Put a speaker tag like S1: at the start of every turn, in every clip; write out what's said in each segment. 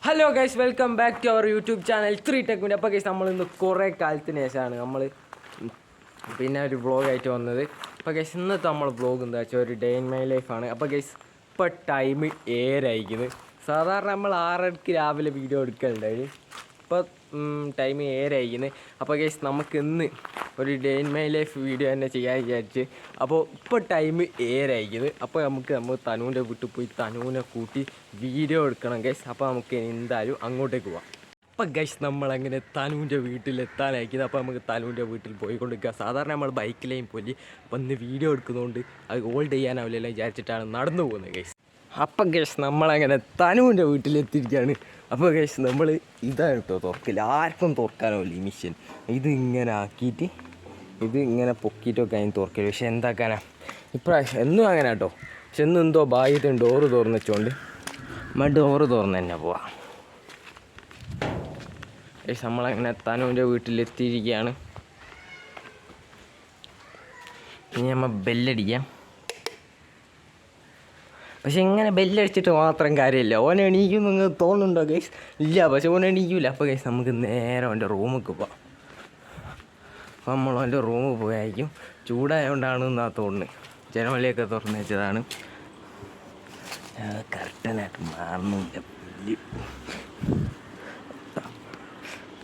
S1: Hello guys, welcome back to our YouTube channel 3 tech media. അപ്പോൾ guys നമ്മളിന്ന് കുറേ കാലത്തിന് ശേഷമാണ് നമ്മൾ പിന്നെ ഒരു വ്ളോഗായിട്ട് വന്നത്. അപ്പോൾ ഗൈസ് ഇന്നത്തെ നമ്മൾ വ്ളോഗ് എന്താ വെച്ചാൽ ഒരു ഡേ ഇൻ മൈ ലൈഫാണ്. അപ്പോൾ ഗൈസ് ഇപ്പോൾ ടൈം 7 ആയിരിക്കുന്നത്. സാധാരണ നമ്മൾ 6:30 രാവിലെ വീഡിയോ എടുക്കലുണ്ടായിരുന്നു. ഇപ്പോൾ ടൈം 7 ആയിരിക്കുന്നത്. അപ്പോൾ ഗൈസ് നമുക്ക് ഇന്ന് ഒരു day in my life video തന്നെ ചെയ്യാൻ വിചാരിച്ച്. അപ്പോൾ ഇപ്പോൾ ടൈം 7 ആയിരിക്കുന്നത്. അപ്പോൾ നമ്മൾ തനുവിൻ്റെ വീട്ടിൽ പോയി തനുവിനെ കൂട്ടി വീഡിയോ എടുക്കണം ഗൈസ്. അപ്പോൾ നമുക്ക് എന്തായാലും അങ്ങോട്ടേക്ക് പോവാം. അപ്പോൾ ഗൈസ് നമ്മളങ്ങനെ തനുവിൻ്റെ വീട്ടിലെത്താനായിരിക്കുന്നത്. അപ്പോൾ നമുക്ക് തനുവിൻ്റെ വീട്ടിൽ പോയിക്കൊണ്ടിരിക്കുക. സാധാരണ നമ്മൾ ബൈക്കിലേയും പോയി. അപ്പോൾ ഇന്ന് വീഡിയോ എടുക്കുന്നതുകൊണ്ട് അത് ഹോൾഡ് ചെയ്യാനാവില്ലല്ലോ വിചാരിച്ചിട്ടാണ് നടന്നു പോകുന്നത് ഗൈസ്. അപ്പം ഗൈസ് നമ്മളങ്ങനെ തനുവിൻ്റെ വീട്ടിലെത്തിയിരിക്കുകയാണ്. അപ്പോൾ ഗൈസ് നമ്മൾ ഇതാണ് കേട്ടോ തുറക്കില്ല, ആർക്കും തുറക്കാനാവില്ല ഈ മിഷ്യൻ. ഇത് ഇങ്ങനെ ആക്കിയിട്ട് ഇത് ഇങ്ങനെ പൊക്കിയിട്ടൊക്കെ അതിന് തുറക്കില്ല. പക്ഷെ എന്താക്കാനാ ഇപ്രാവശ്യം എന്നും അങ്ങനെ കേട്ടോ. പക്ഷെ എന്നും എന്തോ ഭാഗ്യത്തിന് ഡോറ് തുറന്ന് വെച്ചോണ്ട് ഡോറ് തുറന്ന് തന്നെ പോവാം. ഗൈസ് നമ്മളങ്ങനെ തനുവിൻ്റെ വീട്ടിലെത്തിയിരിക്കുകയാണ്. ഇനി നമ്മൾ ബെല്ലടിക്കാം. പക്ഷെ ഇങ്ങനെ ബെല്ലടിച്ചിട്ട് മാത്രം കാര്യമില്ല. ഓൻ എണീക്കും നിങ്ങൾ തോന്നുന്നുണ്ടോ ഗൈസ്? ഇല്ല, പക്ഷെ ഓൻ എണീക്കില്ല. അപ്പോൾ ഗൈസ് നമുക്ക് നേരെ അവൻ്റെ റൂമിലേക്ക് പോവാം. അപ്പോൾ നമ്മൾ അവൻ്റെ റൂമിൽ പോയായിരിക്കും. ചൂടായതുകൊണ്ടാണെന്നാണ് തോന്നുന്നത്. ജനവലിയൊക്കെ തുറന്നു വെച്ചതാണ്. കറക്റ്റനായിട്ട് മാറുന്നില്ല.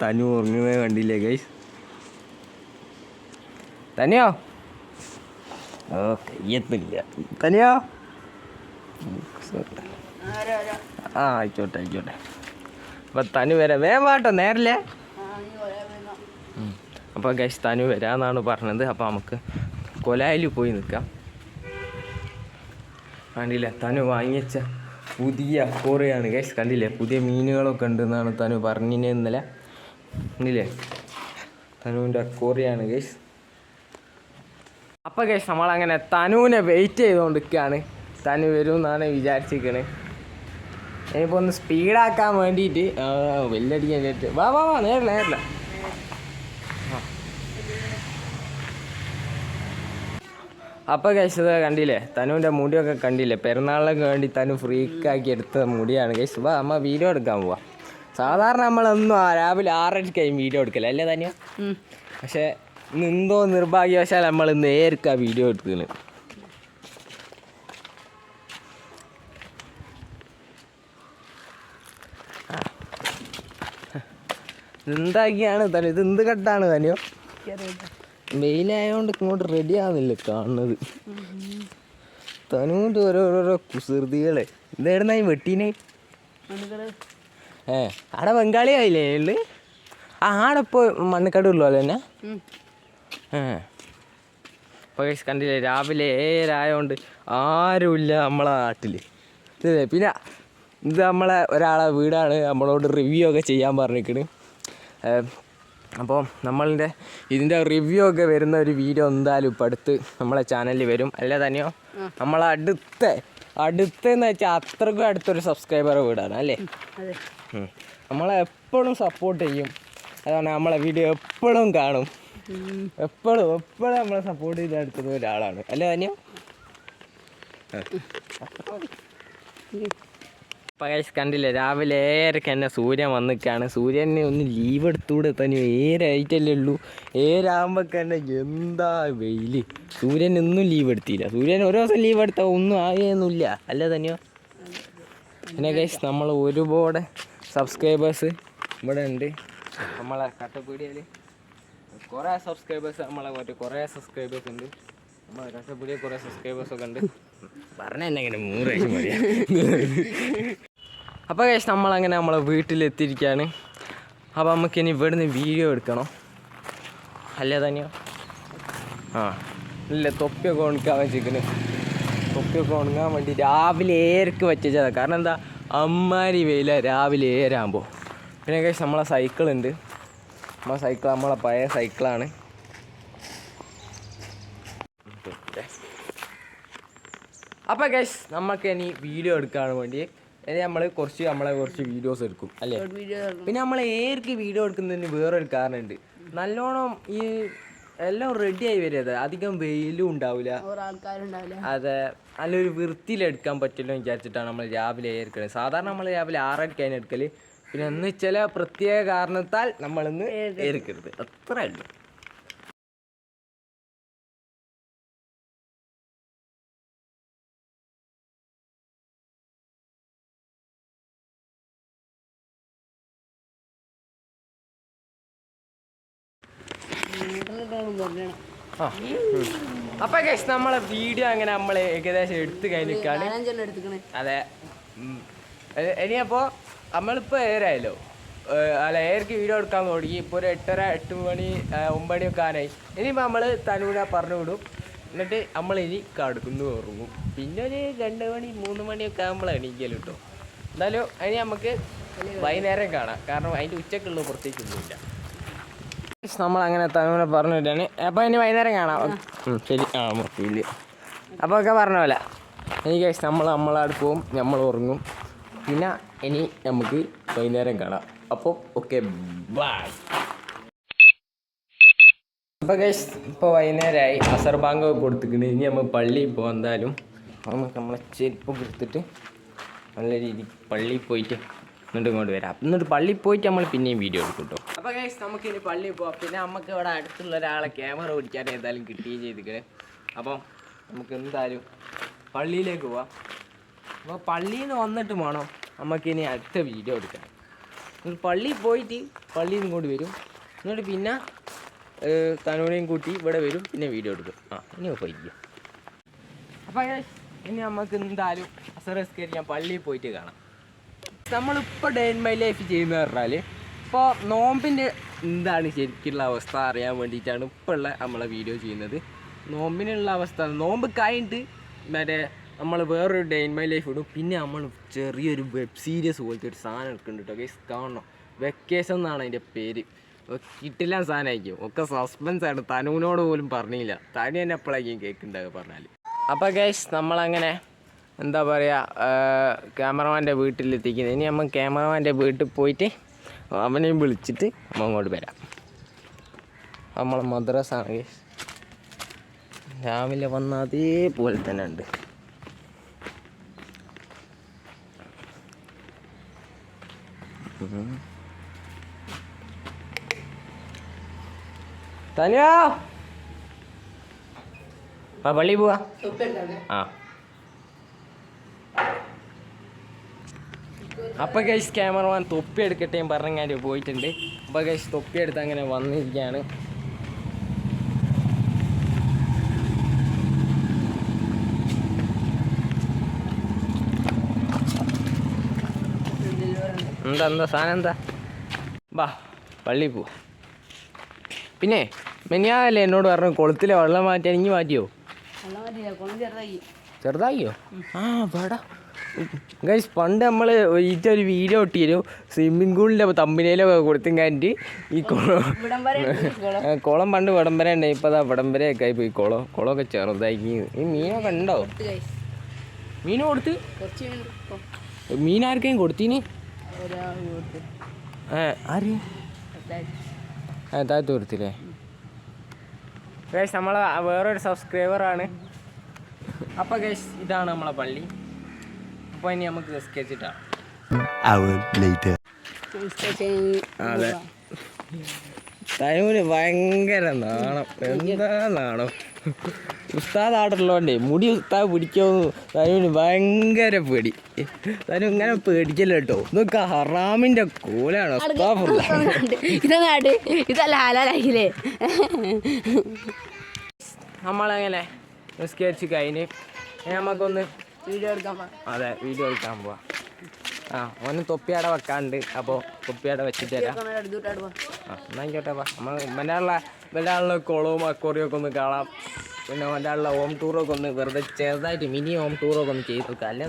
S1: തനു ഉറങ്ങുന്നേ കണ്ടില്ലേ ഗൈസ്? തനിയോ? ഓ കയ്യത്തില്ല. തനിയോ? ആയിക്കോട്ടെ. അപ്പം തനു വരാം. വേഗം വാട്ടോ, നേരല്ലേ. അപ്പോൾ ഗൈസ് തനു വരാമെന്നാണ് പറഞ്ഞത്. അപ്പോൾ നമുക്ക് കൊലായിൽ പോയി നിൽക്കാം. കണ്ടില്ലേ, തനു വാങ്ങിച്ച പുതിയ അക്വേറിയമാണ് ഗൈസ്. കണ്ടില്ലേ, പുതിയ മീനുകളൊക്കെ ഉണ്ടെന്നാണ് തനു പറഞ്ഞിന് ഇന്നലെ. കണ്ടില്ലേ, തനുവിൻ്റെ അക്വേറിയമാണ് ഗൈസ്. അപ്പോൾ ഗൈസ് നമ്മളങ്ങനെ തനുവിനെ വെയിറ്റ് ചെയ്തുകൊണ്ടിരിക്കുകയാണ്. തനു വരും എന്നാണ് വിചാരിച്ചിരിക്കണേ. ഇനിയിപ്പോൾ ഒന്ന് സ്പീഡാക്കാൻ വേണ്ടിയിട്ട് വെല്ലടിക്കാൻ വേണ്ടിയിട്ട് വാ നേരില്ല. അപ്പോൾ ഗൈസ് കണ്ടില്ലേ, തനുവിൻ്റെ മുടിയൊക്കെ കണ്ടില്ലേ, പെരുന്നാളിനൊക്കെ വേണ്ടി തനു ഫ്രീക്കാക്കി എടുത്ത മുടിയാണ് ഗൈസ്. വാ അമ്മ വീഡിയോ എടുക്കാൻ പോവാം. സാധാരണ നമ്മളൊന്നും രാവിലെ 6:30 വീഡിയോ എടുക്കില്ല അല്ലേ തനിയ? പക്ഷേ എന്തോ നിർഭാഗ്യവശാൽ നമ്മൾ നേരിക്കാ വീഡിയോ എടുക്കുന്നത്. എന്താക്കിയാണ് തനു? ഇത് എന്ത് കട്ടാണ് തനിയോ? വെയിലായതുകൊണ്ട് ഇങ്ങോട്ട് റെഡി ആവുന്നില്ല കാണുന്നത്. തനുവിൻ്റെ ഓരോരോ കുസൃതികളെ. ഇതായിരുന്നായി വെട്ടീനെ. ആടെ ബംഗാളി ആയില്ലേ ഉള്ളു? ആടെ ഇപ്പോൾ മണ്ണക്കാട് ഉള്ളു അല്ലേ തന്നെ. ഇപ്പോൾ കണ്ടില്ലേ, രാവിലെ 7 ആയതുകൊണ്ട് ആരുമില്ല നമ്മളെ നാട്ടിൽ. പിന്നെ ഇത് നമ്മളെ ഒരാളെ വീടാണ്. നമ്മളോട് റിവ്യൂ ഒക്കെ ചെയ്യാൻ പറഞ്ഞിരിക്കണ്. അപ്പോൾ നമ്മളുടെ ഇതിൻ്റെ റിവ്യൂ ഒക്കെ വരുന്ന ഒരു വീഡിയോ എന്തായാലും ഇപ്പം അടുത്ത് നമ്മളെ ചാനലിൽ വരും അല്ലേ തന്നെയോ? നമ്മളെ അടുത്തെന്ന് വെച്ചാൽ അത്രക്കും അടുത്തൊരു സബ്സ്ക്രൈബർ വീടാണ് അല്ലേ. നമ്മളെ എപ്പോഴും സപ്പോർട്ട് ചെയ്യും. അതാണ് നമ്മളെ വീഡിയോ എപ്പോഴും കാണും. എപ്പോഴും നമ്മളെ സപ്പോർട്ട് ചെയ്ത് എടുക്കുന്ന ഒരാളാണ് അല്ലേ തന്നെയോ? പകേഷ് കണ്ടില്ലേ, രാവിലെ 7:00 തന്നെ സൂര്യൻ വന്നിക്കാണ്. സൂര്യനെ ഒന്ന് ലീവ് എടുത്തുകൂടെ തന്നെ? 7 ആയിട്ടല്ലേ ഉള്ളൂ. 7 ആകുമ്പോഴൊക്കെ തന്നെ എന്താ വെയിൽ. സൂര്യൻ ഒന്നും ലീവ് എടുത്തില്ല. സൂര്യൻ ഒരു ദിവസം ലീവ് എടുത്താൽ ഒന്നും ആകുകയൊന്നുമില്ല അല്ലേ തന്നെയോ? പിന്നെ ഗൈസ് നമ്മൾ ഒരുപാട് സബ്സ്ക്രൈബേഴ്സ് ഇവിടെ ഉണ്ട്. നമ്മളെ കട്ടപ്പീടിയയിൽ കുറേ സബ്സ്ക്രൈബേഴ്സ് കുറേ സബ്സ്ക്രൈബേഴ്സ് ഉണ്ട്. നമ്മളെ കട്ടപ്പീടിയ കുറേ സബ്സ്ക്രൈബേഴ്സൊക്കെ ഉണ്ട്. പറഞ്ഞ തന്നെ ഇങ്ങനെ 3 പ്രാവശ്യം മതിയാ. അപ്പോൾ ഗൈസ് നമ്മളങ്ങനെ നമ്മളെ വീട്ടിലെത്തിയിരിക്കുകയാണ്. അപ്പോൾ നമുക്കിനി ഇവിടുന്ന് വീഡിയോ എടുക്കണം അല്ലേ തന്നെയോ? ഇല്ല, തൊപ്പിയൊക്കെ ഉണക്കാൻ വെച്ചിരിക്കുന്നു. തൊപ്പിയൊക്കെ ഉണങ്ങാൻ വേണ്ടി രാവിലെ 7:00 വെച്ചതാണ്. കാരണം എന്താ, അമ്മാരി വെയില രാവിലെ 7 ആകുമ്പോൾ. പിന്നെ ഗൈസ് നമ്മളെ സൈക്കിളുണ്ട്. നമ്മളെ പഴയ സൈക്കിളാണ്. അപ്പോൾ ഗൈസ് നമുക്ക് ഇനി വീഡിയോ എടുക്കാൻ വേണ്ടി നമ്മളെ കുറച്ച് വീഡിയോസ് എടുക്കും അല്ലേ. പിന്നെ നമ്മൾ വീഡിയോ എടുക്കുന്നതിന് വേറൊരു കാരണമുണ്ട്. നല്ലോണം ഈ എല്ലാം റെഡിയായി വരുന്നത്. അധികം വെയിലും ഉണ്ടാവില്ല, അതെ, നല്ലൊരു വൃത്തിയിലെടുക്കാൻ പറ്റില്ല വിചാരിച്ചിട്ടാണ് നമ്മൾ രാവിലെ എടുക്കുന്നത്. സാധാരണ നമ്മൾ രാവിലെ 6:30 എടുക്കൽ. പിന്നെ ഇന്ന് ചില പ്രത്യേക കാരണത്താൽ നമ്മളിന്ന് എടുക്കരുത്, അത്ര ഉള്ളൂ. അപ്പൊ ഗൈസ് നമ്മളെ വീഡിയോ അങ്ങനെ നമ്മൾ ഏകദേശം എടുത്തു കഴിഞ്ഞിട്ടാണ്. അതെ, ഇനിയപ്പോ നമ്മളിപ്പോ ഏരായല്ലോ, അല്ല ഏർക്ക് വീഡിയോ എടുക്കാൻ തുടങ്ങി. ഇപ്പോൾ ഒരു 8:30 8 മണി 9 മണിയൊക്കെ ആനായി. ഇനിയിപ്പോൾ നമ്മൾ തനൂന പറഞ്ഞു വിടും. എന്നിട്ട് നമ്മളിനി കടക്കുന്നു ഉറങ്ങും. പിന്നെ ഒരു 2 മണി 3 മണിയൊക്കെ ആകുമ്പോൾ എണീക്കലും കേട്ടോ. എന്തായാലും ഇനി നമുക്ക് വൈകുന്നേരം കാണാം, കാരണം അതിൻ്റെ ഉച്ചക്കുള്ള പുറത്തേക്കൊന്നുമില്ല. നമ്മളങ്ങനെ തനൂനെ പറഞ്ഞിട്ടാണ്. അപ്പോൾ ഇനി വൈകുന്നേരം കാണാം. ശരി, ഇല്ല അപ്പോൾ ഒക്കെ പറഞ്ഞ പോലെ എനിക്ക് നമ്മളവിടെ പോവും, നമ്മൾ ഉറങ്ങും. പിന്നെ ഇനി നമുക്ക് വൈകുന്നേരം കാണാം. അപ്പോൾ ഓക്കെ, ബൈ. അപ്പോൾ ഗൈസ് ഇപ്പോൾ വൈകുന്നേരമായി, അസർ ബാങ്ക് കൊടുത്തിട്ടുണ്ട്. ഇനി നമ്മൾ പള്ളിയിൽ പോകാം. എന്തായാലും നമുക്ക് നമ്മളെ ചെരുപ്പൊക്കെ എടുത്തിട്ട് നല്ല രീതിക്ക് പള്ളിയിൽ പോയിട്ട് എന്നിട്ട് ഇങ്ങോട്ട് വരാം. എന്നിട്ട് പള്ളിയിൽ പോയിട്ട് നമ്മൾ പിന്നെയും വീഡിയോ എടുക്കും കേട്ടോ. അപ്പോൾ ഗൈസ് നമുക്കിനി പള്ളിയിൽ പോവാം. പിന്നെ നമുക്ക് ഇവിടെ അടുത്തുള്ള ഒരാളെ ക്യാമറ പിടിക്കാൻ ഏതായാലും കിട്ടുകയും ചെയ്തിരിക്കണേ. അപ്പം നമുക്ക് എന്തായാലും പള്ളിയിലേക്ക് പോവാം. അപ്പോൾ പള്ളിയിൽ നിന്ന് വന്നിട്ട് വേണം നമുക്കിനി അടുത്ത വീഡിയോ എടുക്കാൻ. പള്ളിയിൽ പോയിട്ട് പള്ളിയിൽ നിന്ന് ഇങ്ങോട്ട് വരും. എന്നിട്ട് പിന്നെ തനൂനെയും കൂട്ടി ഇവിടെ വരും, പിന്നെ വീഡിയോ എടുക്കും. ഇനി പോയിരിക്കും. അപ്പോൾ ഇനി നമുക്ക് എന്തായാലും അസറസ്കരിക്കാൻ പള്ളിയിൽ പോയിട്ട് കാണാം. നമ്മളിപ്പോൾ ഡേ ഇൻ മൈ ലൈഫ് ചെയ്യുന്നത് പറഞ്ഞാൽ ഇപ്പോൾ നോമ്പിൻ്റെ എന്താണ് ശരിക്കുള്ള അവസ്ഥ അറിയാൻ വേണ്ടിയിട്ടാണ് ഇപ്പോൾ ഉള്ള നമ്മളെ വീഡിയോ ചെയ്യുന്നത്. നോമ്പിനുള്ള അവസ്ഥ, നോമ്പ് കഴിഞ്ഞിട്ട് മറ്റേ നമ്മൾ വേറൊരു ഡേ ഇൻ മൈ ലൈഫ് ഇടും. പിന്നെ നമ്മൾ ചെറിയൊരു വെബ് സീരീസ് പോലത്തെ ഒരു സാധനം എടുക്കുന്നുണ്ട് കേട്ടോ. ഗൈസ് കാണണം, വെക്കേഷൻ എന്നാണ് അതിൻ്റെ പേര്. കിട്ടില്ല സാധനമായിരിക്കും, ഒക്കെ സസ്പെൻസാണ്. തനുവിനോട് പോലും പറഞ്ഞില്ല, തനു തന്നെ എപ്പോഴായിരിക്കും കേൾക്കുന്നുണ്ടാവുക പറഞ്ഞാൽ. അപ്പോൾ ഗൈസ് നമ്മളങ്ങനെ എന്താ പറയുക, ക്യാമറമാൻ്റെ വീട്ടിലെത്തിക്കുന്നത്. ഇനി നമ്മൾ ക്യാമറമാൻ്റെ വീട്ടിൽ പോയിട്ട് അവനെയും വിളിച്ചിട്ട് നമ്മൾ അങ്ങോട്ട് വരാം. നമ്മളെ മദ്രസാണ് ഗൈസ്, രാവിലെ വന്ന അതേപോലെ തന്നെ ഉണ്ട്. തനിയാ പള്ളി പോവാ. അപ്പോൾ ഗൈസ് ക്യാമറമാൻ തൊപ്പി എടുക്കട്ടെ പറഞ്ഞാൽ പോയിട്ടുണ്ട്. അപ്പോൾ ഗൈസ് തൊപ്പി എടുത്ത് അങ്ങനെ വന്നിരിക്കുകയാണ്. എന്താ സാധനം എന്താ? ബാ പള്ളിയിൽ പോവാ. പിന്നെ മെനിയാല്ലേ എന്നോട് പറഞ്ഞു കുളത്തിലെ വെള്ളം മാറ്റാൻ. ഇനി മാറ്റിയോ? ചെറുതായിയോ? വേടാ ഗൈസ്, പണ്ട് നമ്മൾ ഒരു വീഡിയോ ഇട്ടിരും സ്വിമ്മിംഗ് പൂളിൻ്റെ തമ്പിനയിലൊക്കെ കൊടുത്തും കഴിഞ്ഞിട്ട് ഈ കുളം പണ്ട് വിടംബര ഉണ്ടായി. ഇപ്പോൾ അതാ വിടംബരയൊക്കെ ആയി പോയി. കുളമൊക്കെ ചെറുതായി. ഈ മീനൊക്കെ ഉണ്ടോ? മീൻ കൊടുത്ത് മീനാർക്കേം കൊടുത്തിന്? ആര്? താഴത്ത് കൊടുത്തില്ലേ? ഗൈസ് നമ്മളെ വേറൊരു സബ്സ്ക്രൈബറാണ്. അപ്പോൾ ഗൈസ് ഇതാണ് നമ്മളെ പള്ളി. അപ്പോൾ ഇനി നമുക്ക് സ്കെച്ചിട്ടാണ്. അതെ, തനുവിന് ഭയങ്കര നാണം. എന്താ നാണം? ഉസ്താദ് ആടുള്ളതുകൊണ്ടേ മുടി ഉസ്താദ് പിടിക്കുമെന്ന് തനുവിന് ഭയങ്കര പേടി. തനു ഇങ്ങനെ പേടിക്കല്ലോ കേട്ടോ. ഇതൊക്കെ ഹറാമിൻ്റെ കോലാണ്. നമ്മളങ്ങനെ സ്കെച്ച് കഴിഞ്ഞ് നമുക്കൊന്ന് വീഡിയോ എടുക്കാൻ പോവാം. അതെ, വീഡിയോ എടുക്കാൻ പോവാം. ഓന് തൊപ്പിയാടെ വെക്കാണ്ട്. അപ്പോൾ തൊപ്പിയാടെ വെച്ചിട്ട് തരാം. എന്നായിക്കോട്ടെ. നമ്മൾ വല്ലാനുള്ള കുളവും അക്കോറിയൊക്കെ ഒന്ന് കാണാം. പിന്നെ വല്ലാനുള്ള ഹോം ടൂറൊക്കെ ഒന്ന് വെറുതെ ചെറുതായിട്ട് മിനി ഹോം ടൂറൊക്കെ ഒന്ന് ചെയ്ത് നോക്കാം. അല്ലേ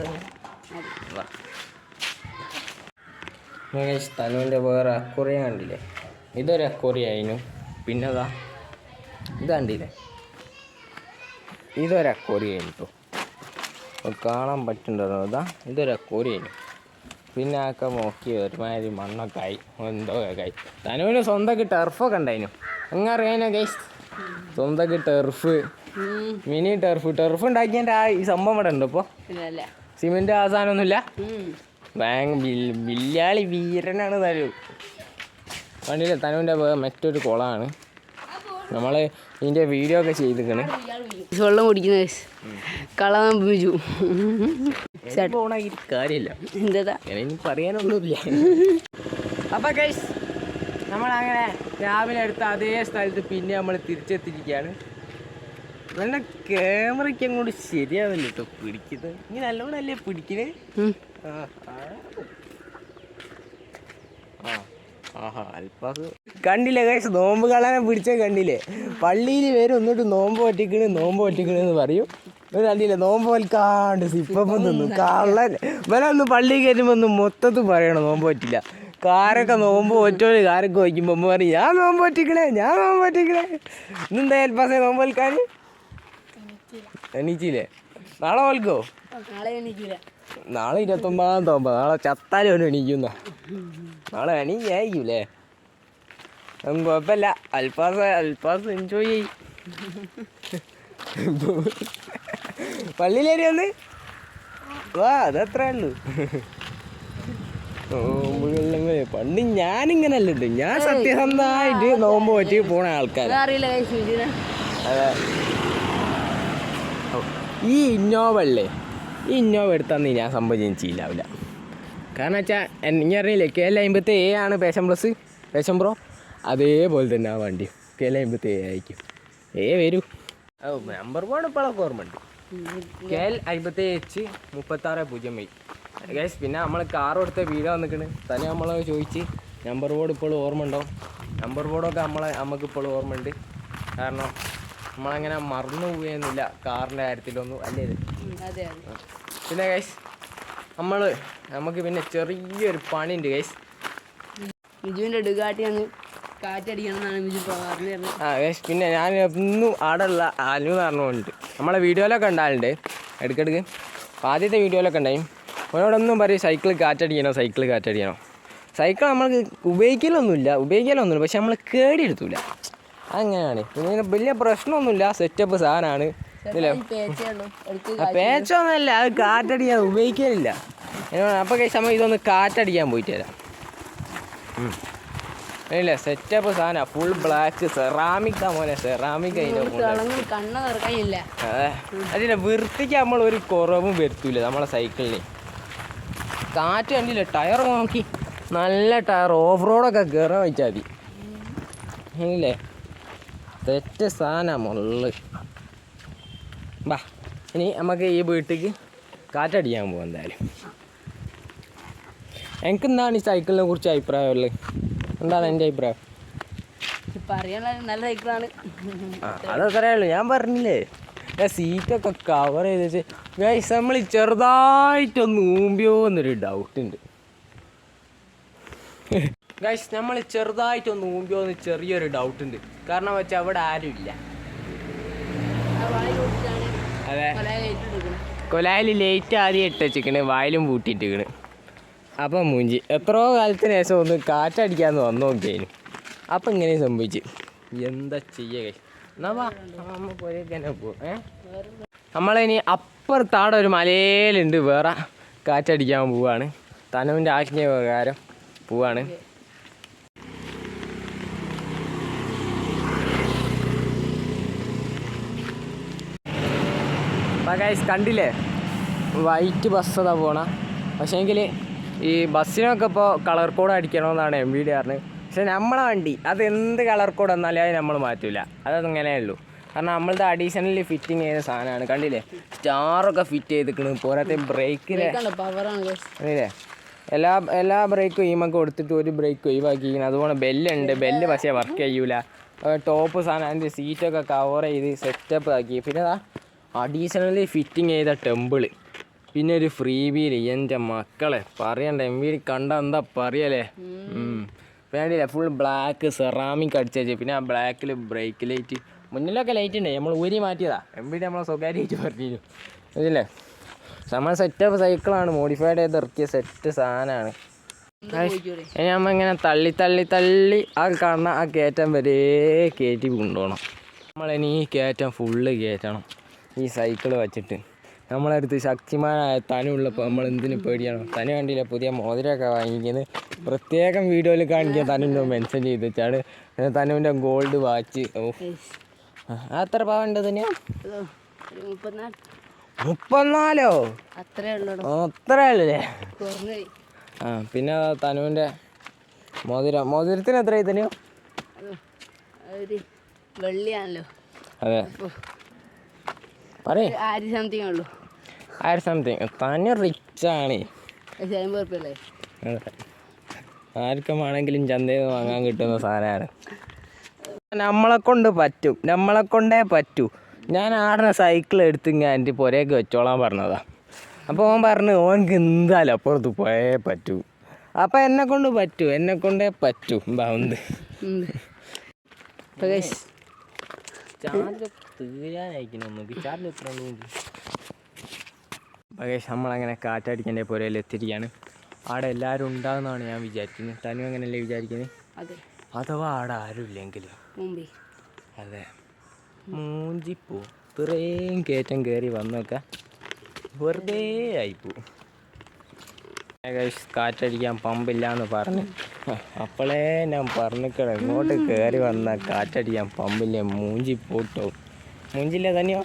S1: തനുവിൻ്റെ വേറെ അക്കോറിയ കണ്ടില്ലേ? ഇതൊരു അക്കോറിയ ആയിരുന്നു. പിന്നെ അതാ ഇത് കണ്ടില്ലേ? ഇതൊരു അക്കോറിയ ആയിരുന്നു കേട്ടോ. കാണാൻ പറ്റുന്നുണ്ടോ? ഇതൊരു അക്കോറിയ ആയിരുന്നു. പിന്നെ ഒക്കെ നോക്കി ഒരുമാതിരി മണ്ണൊക്കെ ആയി, എന്തോ ഒക്കെ ആയി. തനുവിന് സ്വന്തമൊക്കെ ടർഫൊക്കെ ഉണ്ടായിരുന്നു. എങ്ങനെ അറിയാനോ ഗൈസ്? സ്വന്തമൊക്കെ ടെർഫ്, മിനി ടെർഫ് ഉണ്ടാക്കിയതിൻ്റെ ആ ഈ സംഭവം ഇവിടെ ഉണ്ട് ഇപ്പോൾ. സിമെന്റ് ആ സാധനമൊന്നുമില്ല. ബില്ലാളി വീരനാണ് തരൂ. കണ്ടില്ലേ തനുവിൻ്റെ മറ്റൊരു കുളമാണ്. നമ്മൾ ഇതിൻ്റെ വീഡിയോ ഒക്കെ ചെയ്തിരിക്കണ്.
S2: വെള്ളം കുടിക്കുന്ന കള്ളം
S1: കാര്യമില്ല,
S2: എന്താ
S1: ഇനി പറയാനൊന്നുമില്ല. അപ്പം ഗൈസ് നമ്മളങ്ങനെ രാവിലെ എടുത്ത അതേ സ്ഥലത്ത് പിന്നെ നമ്മൾ തിരിച്ചെത്തിയിരിക്കുകയാണ്. നല്ല ക്യാമറയ്ക്ക് അങ്ങോട്ട് ശരിയാവില്ല കേട്ടോ പിടിക്കുന്നത്. നീ നല്ലോണല്ലേ പിടിക്കണേ? അൽപ്പാസ് കണ്ടില്ലേ ഗൈസ്, നോമ്പ് കളാനെ പിടിച്ചാൽ കണ്ടില്ലേ? പള്ളിയിൽ വരും എന്നിട്ട് നോമ്പ് പറ്റിക്കണെന്ന് പറയും. കണ്ടില്ലേ നോമ്പ് വലിക്കാണ്ട് സിപ്പം തിന്നു. കള്ളൻ ഇവനൊന്ന് പള്ളി കയറ്റുമ്പോൾ ഒന്ന് മൊത്തത്തിൽ പറയണം നോമ്പ് പറ്റില്ല. കാരൊക്കെ നോമ്പ് പറ്റോല് കാരൊക്കെ വയ്ക്കുമ്പോൾ അമ്മ പറയും ഞാൻ നോമ്പ് പറ്റിക്കണേ. ഇന്നെന്താ അൽപ്പാസേ നോമ്പ് വലിക്കാൻ എണീച്ചില്ലേ? നാളെ വലിക്കോ? നാളെ 29 നോമ്പ്. നാളെ ചത്താലും അവന് എണീക്കുന്ന. നാളെ എണീക്കായിരിക്കൂലേ? ഒന്നും കുഴപ്പമില്ല. അൽപ്പാസ് എൻജോയ് ചെയ്യും. പള്ളിയിലേരി വന്ന് വാ, അതത്രേ ഉള്ളൂ. നോമ്പുകളിലെ പണ്ട് ഞാനിങ്ങനല്ല ഉണ്ട്. ഞാൻ സത്യസന്ധമായിട്ട് നോമ്പ് പറ്റി പോണ ആൾക്കാർ. അതെ, ഈ ഇന്നോവ എടുത്താന്ന് ഞാൻ സംഭവം ചെയ്യില്ലാവില്ല. കാരണം വെച്ചാൽ ഇനി അറിയില്ലേ KL57 ആണ് പാഷൻ പ്രോ. അതേപോലെ തന്നെ ആ വണ്ടി KL57 ആയിരിക്കും. വരൂ. നമ്പർ 1 ഇപ്പോഴൊക്കെ ഓർമ്മ ഉണ്ട്. KL57H 36 guys. പിന്നെ നമ്മൾ കാർ കൊടുത്ത വീഡിയോ വന്നിക്കണ്. തന്നെ നമ്മൾ ചോദിച്ച് നമ്പർ ബോർഡ് ഇപ്പോഴും ഓർമ്മ ഉണ്ടോ? നമ്പർ ബോർഡൊക്കെ നമുക്ക് ഇപ്പോഴും ഓർമ്മ ഉണ്ട്. കാരണം നമ്മളങ്ങനെ മറന്നു പോവുകയൊന്നുമില്ല കാറിൻ്റെ കാര്യത്തിലൊന്നും അല്ലേ? പിന്നെ ഗൈസ് നമുക്ക് പിന്നെ ചെറിയൊരു പണിയുണ്ട് ഗൈസ്.
S2: മിജുവിൻ്റെ ഡുഗാട്ടിയാണ് കാറ്റടിക്കണം എന്നാണ്
S1: ഗൈസ്. പിന്നെ ഞാൻ ഇന്നും അവിടെ ഉള്ള അനു എന്ന് പറഞ്ഞുകൊണ്ട് നമ്മളെ വീഡിയോയിലൊക്കെ ഉണ്ടാകലുണ്ട് ഇടയ്ക്കിടയ്ക്ക്. ആദ്യത്തെ വീഡിയോയിലൊക്കെ ഉണ്ടായി അവനോടൊന്നും പറയും സൈക്കിൾ കാറ്റടിക്കണോ. സൈക്കിൾ നമ്മൾക്ക് ഉപയോഗിക്കലൊന്നുമില്ല. പക്ഷെ നമ്മൾ കേടിയെടുത്തില്ല. അങ്ങനെയാണ്. പിന്നെ വലിയ പ്രശ്നമൊന്നുമില്ല. സെറ്റപ്പ് സാധനമാണ്. പേച്ചൊന്നുമല്ല, അത് കാറ്റടിക്കാൻ ഉപയോഗിക്കലില്ല. അപ്പോൾ കഴിച്ചാൽ ഇതൊന്ന് കാറ്റടിക്കാൻ പോയിട്ട് തരാം. ഇല്ല, സെറ്റപ്പ് സാധനമാണ്. ഫുൾ ബ്ലാക്ക് സെറാമിക്കാ മോനെ. സെറാമിക് അതെ. അതിൻ്റെ വൃത്തിക്ക് നമ്മൾ ഒരു കുറവും വരുത്തൂല നമ്മളെ സൈക്കിളിന്. കാറ്റ് കണ്ടില്ല, ടയർ നോക്കി നല്ല ടയർ. ഓഫ് റോഡൊക്കെ കയറാൻ വെച്ചാൽ മതി. ഇല്ലേ തെറ്റ് സാധനമാണ് മുള്ള്. ബാ ഇനി നമുക്ക് ഈ വീട്ടിലേക്ക് കാറ്റടിക്കാൻ പോകാം. എന്തായാലും എനിക്കെന്താണ് ഈ സൈക്കിളിനെ കുറിച്ച് അഭിപ്രായമുള്ളത്? എന്താണ് എൻ്റെ അഭിപ്രായം?
S2: നല്ല സൈക്കിളാണ്.
S1: അതത്രേ ഉള്ളൂ. ഞാൻ പറഞ്ഞില്ലേ സീറ്റൊക്കെ കവർ ചെയ്ത് ഗൈസ്. നമ്മൾ ചെറുതായിട്ടൊന്ന് ഊമ്പിയോ എന്നൊരു ഡൗട്ടുണ്ട് ഗൈസ്. നമ്മൾ ചെറുതായിട്ടൊന്ന് ഊമ്പിയോ എന്ന് ചെറിയൊരു ഡൗട്ടുണ്ട്. കാരണം വെച്ചാൽ അവിടെ ആരും ഇല്ല. അതെ, കൊലായിൽ ലേറ്റ് ആദ്യം ഇട്ടുവെച്ചിക്കണ്, വായിലും പൂട്ടിയിട്ടിക്കണ്. അപ്പം മൂഞ്ചി എത്രയോ കാലത്തിന് ശേഷം ഒന്ന് കാറ്റടിക്കാമെന്ന് വന്നു നോക്കിയതിന്. അപ്പം ഇങ്ങനെ സംഭവിച്ച് എന്താ ചെയ്യുക ഗൈസ്? എന്നാ വാ നമ്മൾ പോയേക്ക് തന്നെ പോവും. നമ്മളിനി അപ്പുറത്താടെ ഒരു മലയിലുണ്ട് വേറെ കാറ്റടിക്കാൻ പോവാണ്. തനുവിൻ്റെ ആജ്ഞ പ്രകാരം പോവാണ്. അപ്പം ഗൈസ് കണ്ടില്ലേ വൈറ്റ് ബസ് അതാ പോണ. പക്ഷേങ്കിൽ ഈ ബസ്സിനൊക്കെ ഇപ്പോൾ കളർ കോഡ് അടിക്കണമെന്നാണ് MVD പറഞ്ഞത്. പക്ഷെ നമ്മളെ വണ്ടി അതെന്ത് കളർ കോഡ് വന്നാലും അത് നമ്മൾ മാറ്റില്ല. അതങ്ങനെ ഉള്ളൂ. കാരണം നമ്മളത് അഡീഷണലി ഫിറ്റിങ് ചെയ്ത സാധനമാണ്. കണ്ടില്ലേ സ്റ്റാറൊക്കെ ഫിറ്റ് ചെയ്തിരിക്കണ്. പോരാത്തെ ബ്രേക്കിലെ അല്ലേ എല്ലാ ബ്രേക്കും ഈമൊക്കെ കൊടുത്തിട്ട് ഒരു ബ്രേക്ക് ഒഴിവാക്കിയിരിക്കണം. അതുപോലെ ബെല്ലുണ്ട്. ബെല്ല് പക്ഷേ വർക്ക് ചെയ്യൂല. ടോപ്പ് സാധനം അതിൻ്റെ സീറ്റൊക്കെ കവർ ചെയ്ത് സെറ്റപ്പ് ആക്കി. പിന്നെ അഡീഷണലി ഫിറ്റിങ് ചെയ്ത ടെമ്പിള്. പിന്നെ ഒരു ഫ്രീ വീല്. എൻ്റെ മക്കളെ പറയണ്ട, MVD കണ്ട എന്താ പറയല്ലേ. വേണ്ടിയില്ല ഫുൾ ബ്ലാക്ക് സെറാമിക് അടിച്ചു. പിന്നെ ആ ബ്ലാക്കിൽ ബ്രേക്ക് ലൈറ്റ്, മുന്നിലൊക്കെ ലൈറ്റ് ഉണ്ട്. നമ്മൾ ഊരി മാറ്റിയതാ. MVD നമ്മളെ സ്വകാര്യമായിട്ട് പറഞ്ഞിരുന്നു. ഇതില്ലേ നമ്മൾ സെറ്റപ്പ് സൈക്കിളാണ്. മോഡിഫൈഡ് ചെയ്ത് ഇറക്കിയ സെറ്റ് സാധനമാണ്. ഇനി നമ്മൾ ഇങ്ങനെ തള്ളി ആ കാണുന്ന ആ കയറ്റം വരെ കയറ്റി കൊണ്ടുപോകണം. നമ്മളിനി ഈ കയറ്റം ഫുള്ള് കയറ്റണം ഈ സൈക്കിൾ വെച്ചിട്ട്. നമ്മളടുത്ത് ശക്തിമാനായ തനുള്ളപ്പോൾ നമ്മൾ എന്തിനു പേടിയണം. തനു കണ്ടില്ല പുതിയ മോതിരമൊക്കെ വാങ്ങിക്കുന്നത്. പ്രത്യേകം വീഡിയോയിൽ കാണിക്കാൻ തനുവിൻ്റെ മെൻഷൻ ചെയ്ത് വെച്ചാണ്. തനുവിൻ്റെ ഗോൾഡ് വാച്ച്. ഓ അത്ര പാവണ്ട് തന്നെയാ? 34
S2: അത്രേ ഉള്ളൂ.
S1: അത്രയല്ലേ? ആ പിന്നെ തനുവിൻ്റെ മോതിരത്തിന് എത്രയായി തന്നെയോ?
S2: വെള്ളിയാണല്ലോ.
S1: അതെ പറയേ.
S2: 1000
S1: സംതിങ്. തനു റിച്ചാണ്.
S2: 50 റുപ്യല്ലേ?
S1: അതെ ആർക്കും ആണെങ്കിലും ചന്തയിൽ നിന്ന് വാങ്ങാൻ കിട്ടുന്ന സാധനമാണ്. നമ്മളെ കൊണ്ടേ പറ്റൂ. ഞാൻ ആടുന്ന സൈക്കിൾ എടുത്ത് ഞാൻ എൻ്റെ പുരയൊക്കെ വെച്ചോളാൻ പറഞ്ഞതാ. അപ്പോൾ ഓൻ പറഞ്ഞു ഓനക്ക് എന്തായാലും അപ്പുറത്ത് പോയേ പറ്റൂ. അപ്പം എന്നെ കൊണ്ടേ പറ്റൂ. ബാവുണ്ട് ചാർജ് തീരാനായിരിക്കണം. ചാർജ് എത്ര പകേഷ് നമ്മളങ്ങനെ കാറ്റടിക്കേണ്ട പുരയിൽ എത്തിയിരിക്കുകയാണ്. അവിടെ എല്ലാവരും ഉണ്ടാകുന്നതാണ് ഞാൻ വിചാരിക്കുന്നത്. തനു അങ്ങനെയല്ലേ വിചാരിക്കുന്നത്? അഥവാ അവിടെ ആരും ഇല്ലെങ്കിലും അതെ മൂഞ്ചിപ്പോ. ഇത്രയും കയറ്റം കയറി വന്നൊക്കെ വെറുതെ ആയിപ്പോവും. കാറ്റടിക്കാൻ പമ്പില്ല എന്ന് പറഞ്ഞ് അപ്പോളേ ഞാൻ പറഞ്ഞിക്കണം ഇങ്ങോട്ട് കയറി വന്നാൽ കാറ്റടിക്കാൻ പമ്പില്ല. മൂഞ്ചിപ്പോട്ടോ. മൂഞ്ചില്ല തന്നെയോ?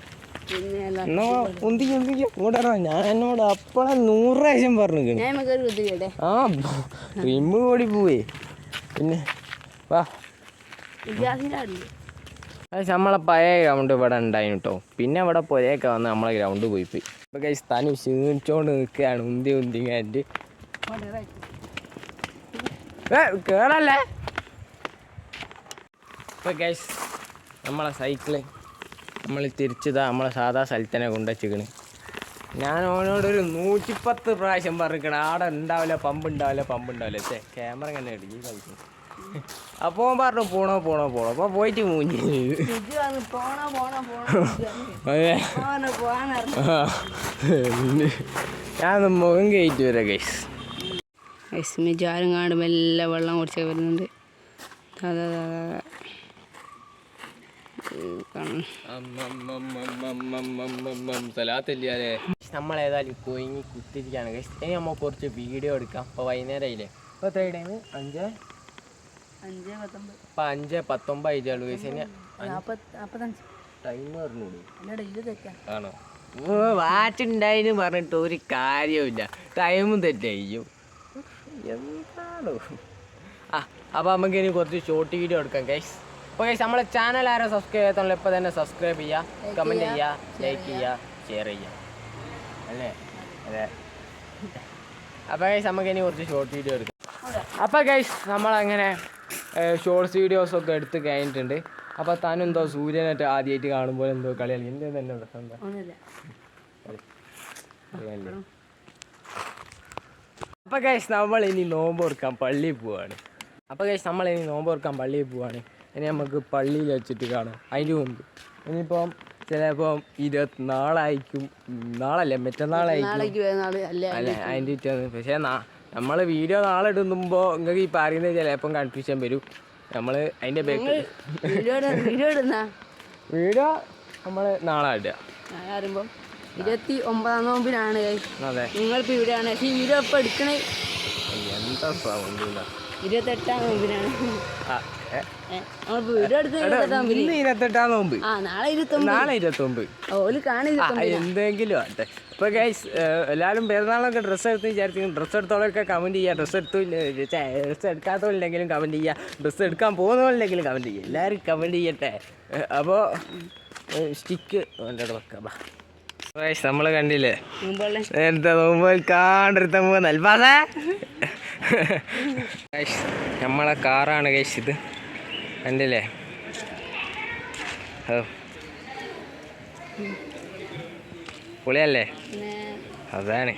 S1: എന്നാ കൂടാ ഞാൻ എന്നോട് അപ്പോഴെ 100 പ്രാവശ്യം പറഞ്ഞു. ആ റിമ്മ് ഓടി പോവേ. പിന്നെ വാ നമ്മളെ പഴയ ഗ്രൗണ്ട് ഇവിടെ ഉണ്ടായിരുന്നു കേട്ടോ. പിന്നെ ഇവിടെ പുരയൊക്കെ വന്ന് നമ്മളെ ഗ്രൗണ്ട് പോയി. ഇപ്പൊ കൈ തനു ക്ഷീണിച്ചോണ്ട് നിൽക്കുകയാണ്. ഉന്തി കാറ്റ് കേറല്ലേ. ഇപ്പൊ ഗൈസ് നമ്മളെ സൈക്കിള് നമ്മൾ തിരിച്ചതാ നമ്മളെ സാധാ സ്ഥലത്തന്നെ കൊണ്ടുവച്ചിക്കണ്. ഞാൻ ഓനോടൊരു 110 പ്രാവശ്യം പറഞ്ഞിരിക്കണം ആടെ ഉണ്ടാവില്ല പമ്പ് ഉണ്ടാവില്ല. ക്യാമറ ഇങ്ങനെ ഇടുക്കി കളിക്കും. അപ്പോൾ പറഞ്ഞു പോണോ. അപ്പോൾ പോയിട്ട് മൂഞ്ഞി ഞാൻ മുഖം കയറ്റി വരാം ഗൈസ്.
S2: മിജാരും കാണും എല്ലാം വെള്ളം കുടിച്ചൊക്കെ വരുന്നുണ്ട്.
S1: നമ്മളേതായാലും കൊയിങ്ങി കുത്തിരിക്കുകയാണ് ഗൈസ്. ഇനി നമ്മൾ കുറച്ച് വീഡിയോ എടുക്കാം. അപ്പോൾ വൈകുന്നേരം ആയില്ലേ? ഇപ്പോൾ എത്ര ടൈം? 5:19 ആയിട്ടുള്ളൂ ഗൈസ്. ഇനി ടൈം പറഞ്ഞോളൂ. ആണോ? വാച്ച് ഉണ്ടായിന്ന് പറഞ്ഞിട്ട് ഒരു കാര്യമില്ല. ടൈമും തെറ്റായിരിക്കും. എന്താണോ? അപ്പോൾ നമുക്ക് ഇനി കുറച്ച് ഷോർട്ട് വീഡിയോ എടുക്കാം ഗൈസ്. അപ്പോൾ ഗൈസ് നമ്മളെ ചാനൽ ആരും സബ്സ്ക്രൈബ് ചെയ്യാത്തുള്ളൂ ഇപ്പോൾ തന്നെ സബ്സ്ക്രൈബ് ചെയ്യുക, കമൻറ്റ് ചെയ്യുക, ലൈക്ക് ചെയ്യുക, ഷെയർ ചെയ്യുക അല്ലേ? അതെ. അപ്പോൾ ഗൈസ് നമുക്ക് ഇനി കുറച്ച് ഷോർട്ട് വീഡിയോ എടുക്കാം. അപ്പോൾ ഗൈസ് നമ്മളങ്ങനെ ഷോർട്സ് വീഡിയോസൊക്കെ എടുത്ത് കഴിഞ്ഞിട്ടുണ്ട്. അപ്പോൾ താനെന്തോ സൂര്യനായിട്ട് ആദ്യമായിട്ട് കാണുമ്പോൾ എന്തോ കളിയല്ലേ? എൻ്റെ തന്നെ പ്രശ്നം അപ്പോൾ ഗൈസ് നമ്മൾ ഇനി നോമ്പ് ഓർക്കാൻ പള്ളിയിൽ പോവാണ്. ഇനി നമുക്ക് പള്ളിയിൽ വെച്ചിട്ട് കാണാം. അതിന് മുമ്പ് ഇനിയിപ്പം ചിലപ്പം 24 നാളല്ലേ മറ്റന്നാളായിരിക്കും അല്ലേ അതിൻ്റെ ഇട്ടാണ്. പക്ഷേ നമ്മൾ വീഡിയോ നാളെ ഇടുമ്പോൾ നിങ്ങൾക്ക് ഈ പറയുന്നത് ചിലപ്പം കൺഫ്യൂഷൻ വരും. നമ്മൾ അതിൻ്റെ വീഡിയോ നമ്മൾ നാളെ ഇടുക.
S2: 29 നോമ്പിനാണ്.
S1: അതെ
S2: നിങ്ങളിപ്പോൾ ഇവിടെയാണ്. പക്ഷേ വീഡിയോ ഇപ്പോൾ എടുക്കണേ
S1: എന്താ സൗണ്ടില്ല.
S2: 28 നോമ്പിനാണ്.
S1: നാളെ 29 എന്തെങ്കിലും ആട്ടെ. ഇപ്പോൾ ഗൈസ് എല്ലാവരും പെരുന്നാളൊക്കെ ഡ്രസ്സ് എടുത്ത് വിചാരിച്ചിരിക്കും. ഡ്രസ്സ് എടുത്തോളൊക്കെ കമൻറ്റ് ചെയ്യുക. ഡ്രസ്സ് എടുക്കാത്തവരില്ലെങ്കിലും കമൻറ്റ് ചെയ്യുക. ഡ്രസ്സ് എടുക്കാൻ പോകുന്നവരില്ലെങ്കിലും കമൻറ്റ് ചെയ്യുക. എല്ലാവരും കമൻറ്റ് ചെയ്യട്ടെ. അപ്പോൾ സ്റ്റിക്ക് എൻ്റെ വെക്കാം. നമ്മൾ കണ്ടില്ലേ നേരത്തെ നോക്കുമ്പോൾ കാണ്ടെടുത്ത നൽപാസേ നമ്മളെ കാറാണ് ഗൈസ്. ഇത് കണ്ടില്ലേ? പൊളിയല്ലേ? അതാണ്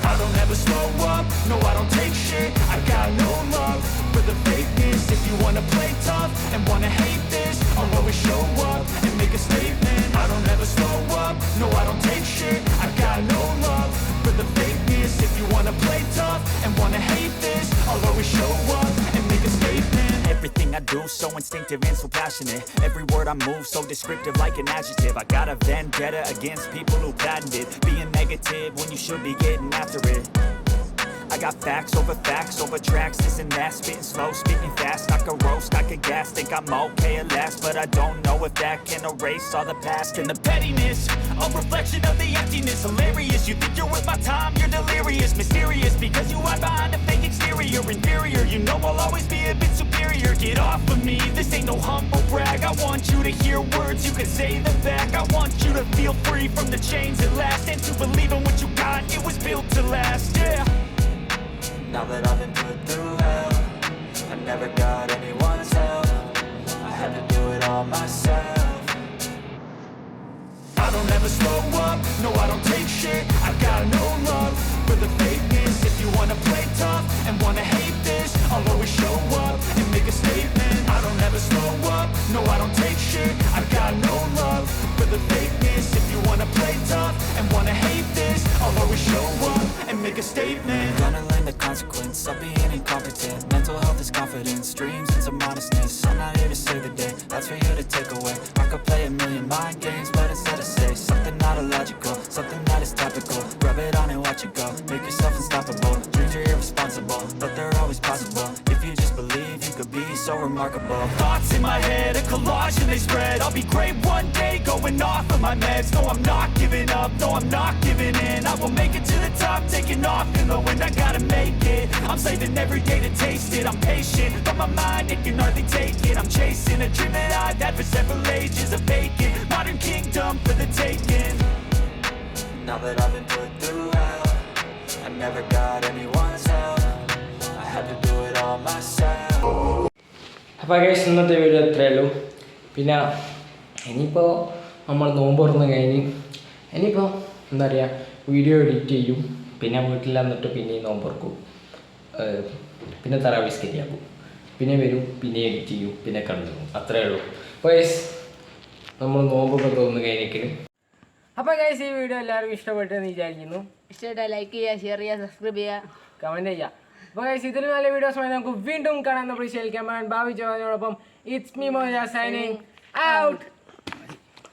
S3: I don't ever slow up, no I don't take shit. I got no love for the fakeness. If you wanna play tough and wanna hate this, I'll always show up and make a statement. I don't ever slow up, no I don't take shit. I got no love instinctive and so passionate. Every word I move so descriptive like an adjective. I got a vendetta against people who patented being negative when you should be getting after it. I got facts over tracks, this and that, spitting slow, speaking fast. I could roast, I could gas, think I'm okay at last, but I don't know if that can erase all the past and the pettiness. A reflection of the emptiness, hilarious. You think you're worth my time, you're delirious, mysterious, because you hide behind a fake exterior. Inferior, you know I'll always be a bit superior. Get off of me, this ain't no humble brag. I want you to hear words, you can say them back. I want you to feel free from the chains at last, and to believe in what you got, it was built to last, yeah. Now that I've been put through hell, I never got anyone's help. I had to do it all myself. I don't ever slow up, no I don't take shit. I got no love for the fakeness. If you wanna play tough and wanna hate this, I'll always show up and make a statement. I don't ever slow up, no I don't take shit. I got no love for the fakeness. If you wanna play tough and wanna hate this, I'll always show up and make a statement. Gonna learn the consequence of being incompetent. Mental health is confidence, dreams and some honestness. I'm not here to save the day, that's for you to take away. I could play a million mind games, but instead I say something not illogical, something that is topical. Rub it on and watch it go, make yourself unstoppable. Dreams are irresponsible, but they're always possible. If you just believe, you could be so remarkable. Thoughts in my head, a collage and they spread. I'll be great one day, going off of my meds. No, I'm not giving up, no, I'm not giving in. I will make it to the top, taking off in the wind. I gotta make it, I'm saving every day to taste it. I'm patient, but my mind, it can hardly take it. I'm chasing a dream that I've had for several ages. A vacant, modern kingdom for the taking. Now that I've been put through hell, I never got anyone's help. I had to do it all myself.
S1: അപ്പോൾ guys ഇന്നത്തെ video ഇത്രയേ ഉള്ളൂ. പിന്നെ ഇനിയിപ്പോൾ നമ്മൾ നോമ്പ് തുറന്ന് കഴിഞ്ഞ് ഇനിയിപ്പോൾ എന്താ പറയുക, വീഡിയോ എഡിറ്റ് ചെയ്യും, പിന്നെ വീട്ടിൽ വന്നിട്ട് പിന്നെയും നോമ്പ് തുറക്കും, പിന്നെ തറാവീഹ് നിസ്കരിക്കും, പിന്നെ വരും, പിന്നെ എഡിറ്റ് ചെയ്യും, പിന്നെ കണ്ടു, അത്രയേ ഉള്ളൂ. അപ്പോൾ ഗൈസ് നമ്മൾ നോമ്പൊക്കെ തോന്നുന്നു കഴിഞ്ഞിട്ട്. അപ്പോൾ ഗൈസ് ഈ വീഡിയോ എല്ലാവർക്കും ഇഷ്ടപ്പെട്ടെന്ന് വിചാരിക്കുന്നു.
S2: ഇഷ്ടമായിട്ടാൽ ലൈക്ക് ചെയ്യുക, ഷെയർ ചെയ്യുക, സബ്സ്ക്രൈബ് ചെയ്യുക,
S1: കമൻറ്റ് ചെയ്യുക. അപ്പോൾ ഗൈസ് ഇതിൽ നല്ല വീഡിയോസുമായി നമുക്ക് വീണ്ടും കാണാൻ പ്രതീക്ഷിക്കാം. ഭാവി ജോനോടൊപ്പം it's me Moja signing out.